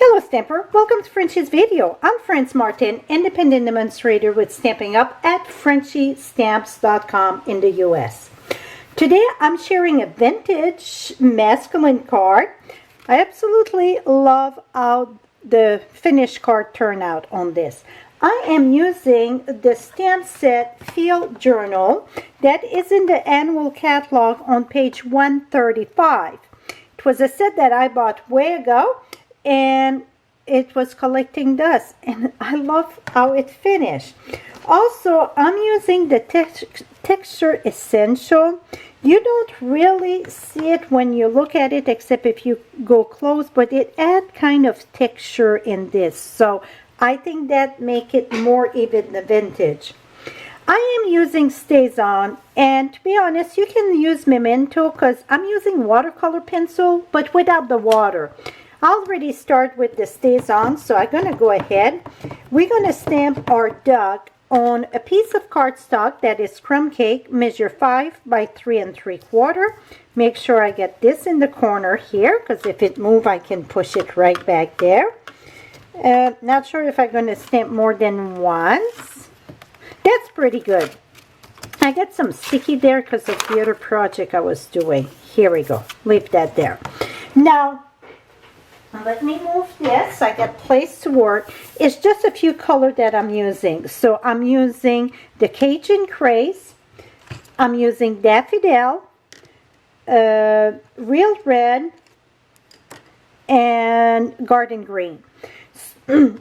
Hello Stamper, welcome to Frenchie's video. I'm France Martin, independent demonstrator with Stampin' Up at frenchiestamps.com in the US. Today I'm sharing a vintage masculine card. I absolutely love how the finished card turned out on this. I am using the stamp set field journal that is in the annual catalog on page 135. It was a set that I bought way ago, and it was collecting dust, and I love how it finished. Also, I'm using the texture essential. You don't really see it when you look at it except if you go close, but it adds kind of texture in this, so I think that make it more even the vintage. I am using Stays On, and to be honest, you can use Memento because I'm using watercolor pencil but without the water. I already start with the Stays On, so I'm going to go ahead. We're going to stamp our duck on a piece of cardstock that is crumb cake, measure 5 by 3 3/4. Make sure I get this in the corner here, because if it moves, I can push it right back there. Not sure if I'm going to stamp more than once. That's pretty good. I got some sticky there because of the other project I was doing. Here we go. Leave that there. Now, let me move this. I got place to work. It's just a few colors that I'm using. So I'm using the Cajun Craze. I'm using Daffodil, Real Red, and Garden Green.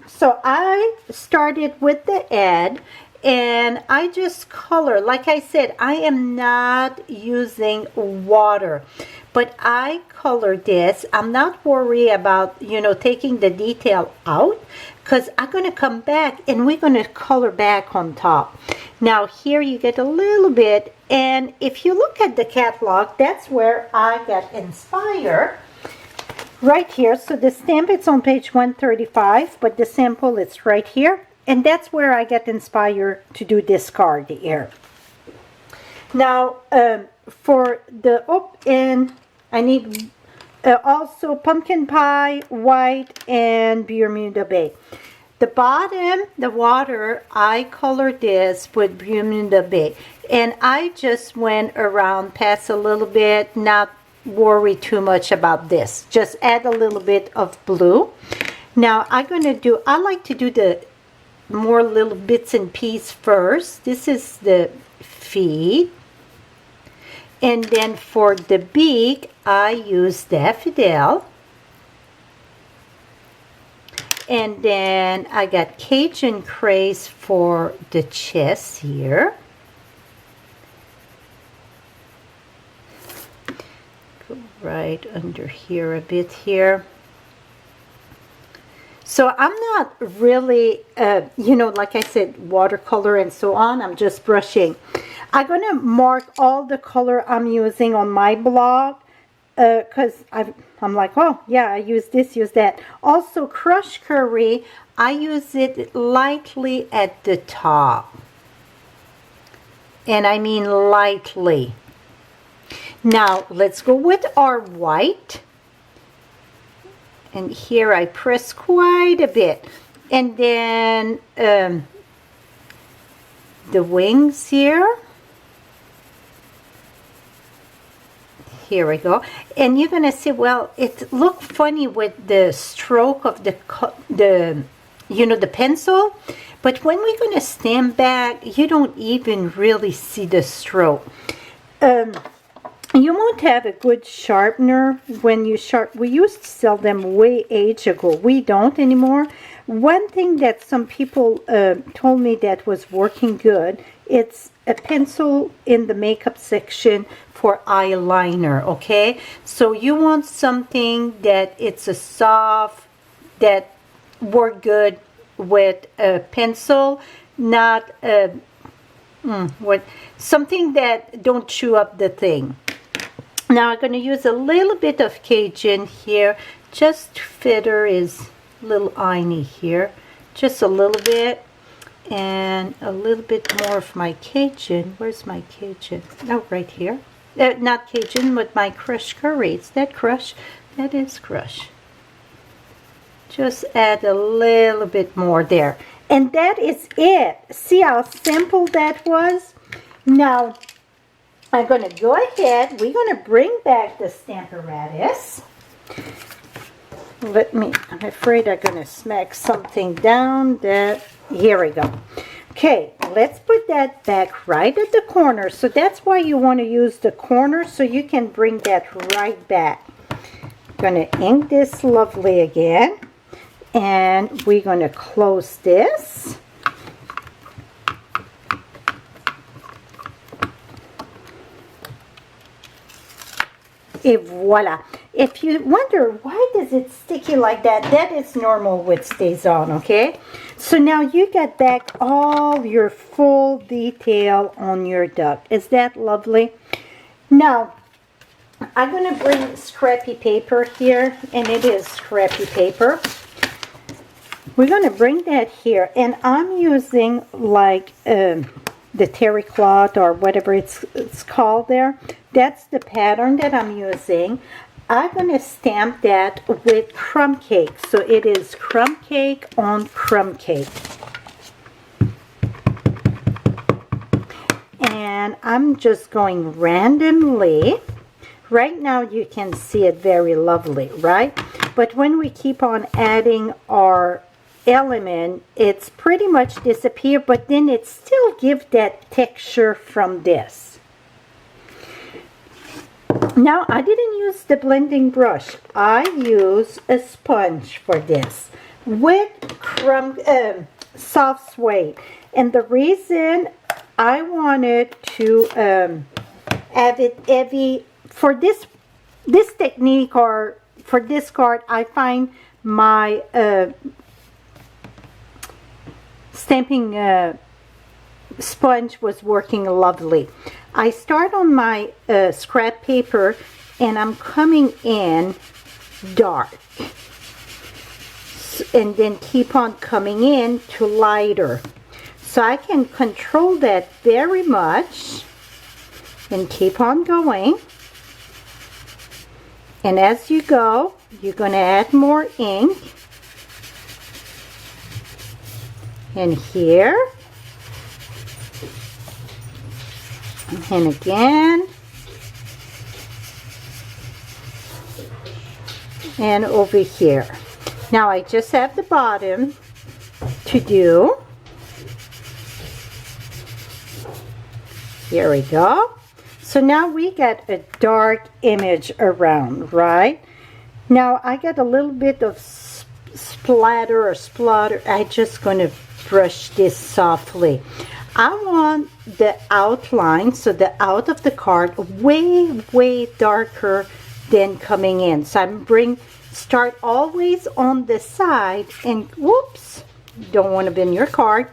So I started with the ad, and I just color. Like I said, I am not using water, but I color this. I'm not worried about, taking the detail out, because I'm going to come back and we're going to color back on top. Now here you get a little bit, and if you look at the catalog, that's where I got inspired. Right here. So the stamp, it's on page 135, but the sample, it's right here. And that's where I get inspired to do this card here. Now, for the open, I need also pumpkin pie, white, and Bermuda Bay. The bottom, the water, I colored this with Bermuda Bay. And I just went around, past a little bit, not worry too much about this. Just add a little bit of blue. Now, I like to do the more little bits and pieces first. This is the feet, and then for the beak I use Daffodil, and then I got Cajun Craze for the chest here. Go right under here a bit here. So I'm not really, like I said, watercolor and so on. I'm just brushing. I'm going to mark all the color I'm using on my blog, because I'm like, oh, yeah, I use this, use that. Also, crushed curry, I use it lightly at the top. And I mean lightly. Now, let's go with our white. And here I press quite a bit. And then the wings here. Here we go. And you're going to see, well, it looked funny with the stroke of the pencil. But when we're going to stand back, you don't even really see the stroke. You won't have a good sharpener when you we used to sell them way age ago. We don't anymore. One thing that some people told me that was working good, it's a pencil in the makeup section for eyeliner, okay? So you want something that it's a soft, that work good with a pencil, not something that don't chew up the thing. Now I'm going to use a little bit of Cajun here, just to fit her is a little tiny here, just a little bit, and a little bit more of my Cajun. Where's my Cajun? Oh, right here. Not Cajun, but my crushed curry. Is that crush? That is crush. Just add a little bit more there. And that is it. See how simple that was? Now, I'm going to go ahead. We're going to bring back the Stamparatus. I'm afraid I'm going to smack something down. Here we go. Okay, let's put that back right at the corner. So that's why you want to use the corner, so you can bring that right back. I'm going to ink this lovely again. And we're going to close this. Et voila. If you wonder why does it sticky like that, that is normal with StazOn, okay? So now you get back all your full detail on your duck. Is that lovely? Now, I'm going to bring scrappy paper here, and it is scrappy paper. We're going to bring that here, and I'm using like the terry cloth or whatever it's called there. That's the pattern that I'm using. I'm going to stamp that with crumb cake. So it is crumb cake on crumb cake. And I'm just going randomly. Right now you can see it very lovely, right? But when we keep on adding our element, it's pretty much disappear, but then it still gives that texture from this. Now, I didn't use the blending brush. I use a sponge for this with soft suede. And the reason I wanted to have it heavy for this technique, or for this card, I find my stamping sponge was working lovely. I start on my scrap paper, and I'm coming in dark, and then keep on coming in to lighter. So I can control that very much and keep on going. And as you go, you're going to add more ink. And here. And again. And over here. Now I just have the bottom to do. Here we go. So now we get a dark image around, right? Now I got a little bit of splatter or splutter. I'm just going to brush this softly. I want the outline, so the out of the card, way darker than coming in. So start always on the side, and whoops, don't want to bend your card,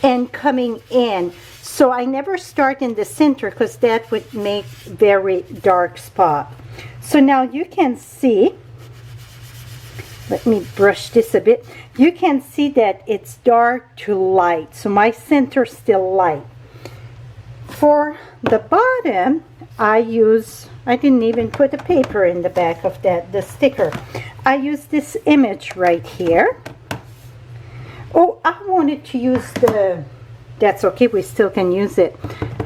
and coming in. So I never start in the center, because that would make very dark spot. So now you can see, let me brush this a bit. You can see that it's dark to light. So my center's still light. For the bottom, I didn't even put a paper in the back of the sticker. I use this image right here. Oh, I wanted to use that's okay, we still can use it.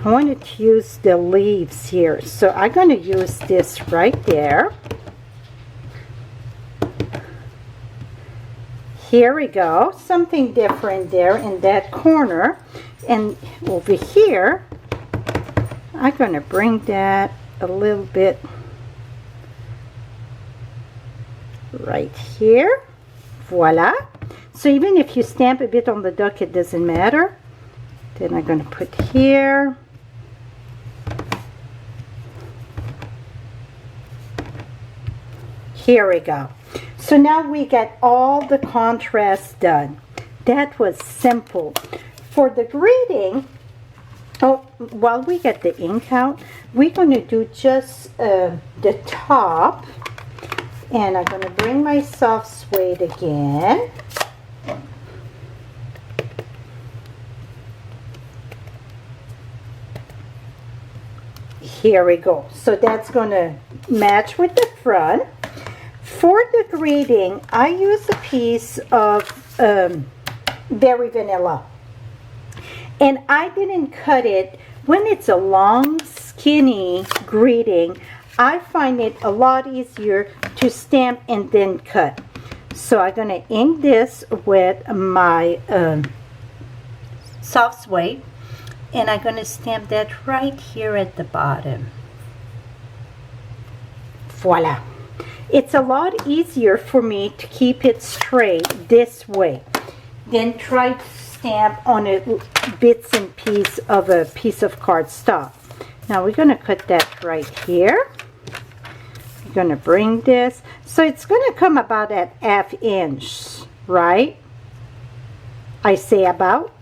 I wanted to use the leaves here. So I'm going to use this right there. Here we go, something different there in that corner. And over here, I'm going to bring that a little bit right here. Voila. So even if you stamp a bit on the duck, it doesn't matter. Then I'm going to put here. Here we go. So now we get all the contrast done. That was simple. For the greeting, while we get the ink out, we're going to do just the top. And I'm going to bring my soft suede again. Here we go. So that's going to match with the front. For the greeting, I use a piece of berry vanilla. And I didn't cut it. When it's a long, skinny greeting, I find it a lot easier to stamp and then cut. So I'm going to ink this with my soft suede. And I'm going to stamp that right here at the bottom. Voila. It's a lot easier for me to keep it straight this way than try to stamp on a bits and pieces of a piece of cardstock. Now we're going to cut that right here. We're going to bring this. So it's going to come about at 1/2 inch, right? I say about.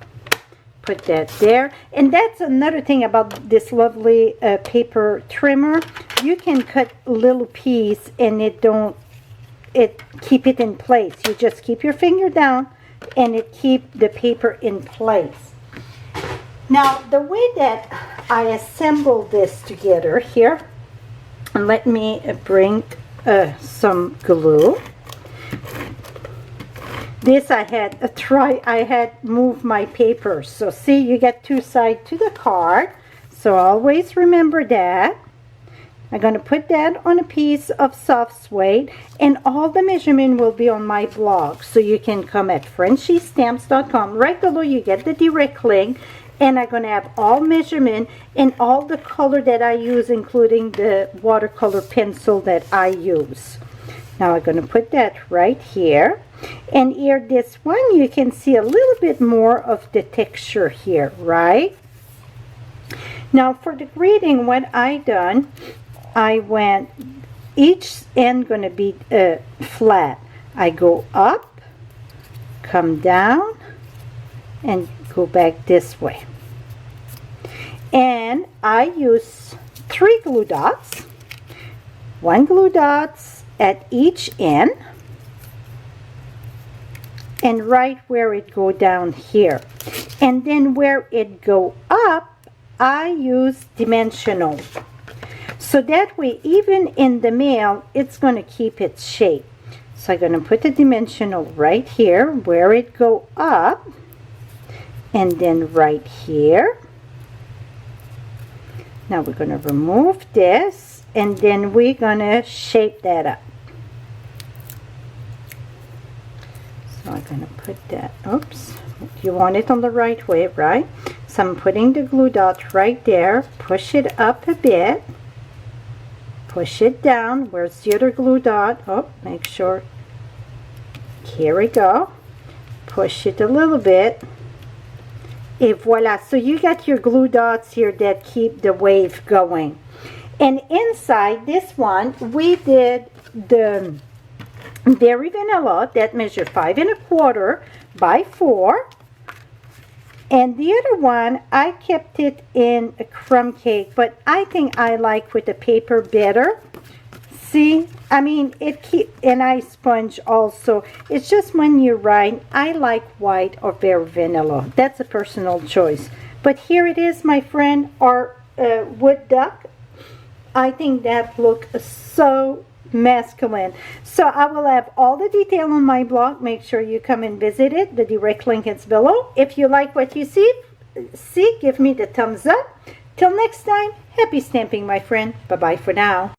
Put that there. And that's another thing about this lovely paper trimmer. You can cut little piece and keep it in place. You just keep your finger down and it keep the paper in place. Now the way that I assemble this together here, and let me bring some glue. This I had moved my paper. So see, you get two sides to the card. So always remember that. I'm going to put that on a piece of soft suede, and all the measurement will be on my blog. So you can come at frenchiestamps.com. Right below you get the direct link, and I'm going to have all measurement and all the color that I use, including the watercolor pencil that I use. Now I'm going to put that right here. And here, this one, you can see a little bit more of the texture here, right? Now for the greeting, what I done, I went, each end going to be flat. I go up, come down, and go back this way. And I use 3 glue dots, 1 glue dots at each end, and right where it go down here. And then where it go up, I use dimensional. So that way, even in the mail, it's going to keep its shape. So I'm going to put the dimensional right here where it go up, and then right here. Now we're going to remove this, and then we're going to shape that up. So I'm going to put that, oops, you want it on the right way, right? So I'm putting the glue dot right there, push it up a bit, push it down. Where's the other glue dot? Oh, make sure, here we go. Push it a little bit. Et voila, so you got your glue dots here that keep the wave going. And inside this one, we did the berry vanilla that measured 5 1/4 by 4. And the other one, I kept it in a crumb cake, but I think I like with the paper better. See, I mean, and I sponge also. It's just when you write, I like white or berry vanilla. That's a personal choice. But here it is, my friend, our wood duck. I think that look so masculine. So I will have all the detail on my blog. Make sure you come and visit it. The direct link is below. If you like what you see, give me the thumbs up. Till next time, happy stamping, my friend. Bye-bye for now.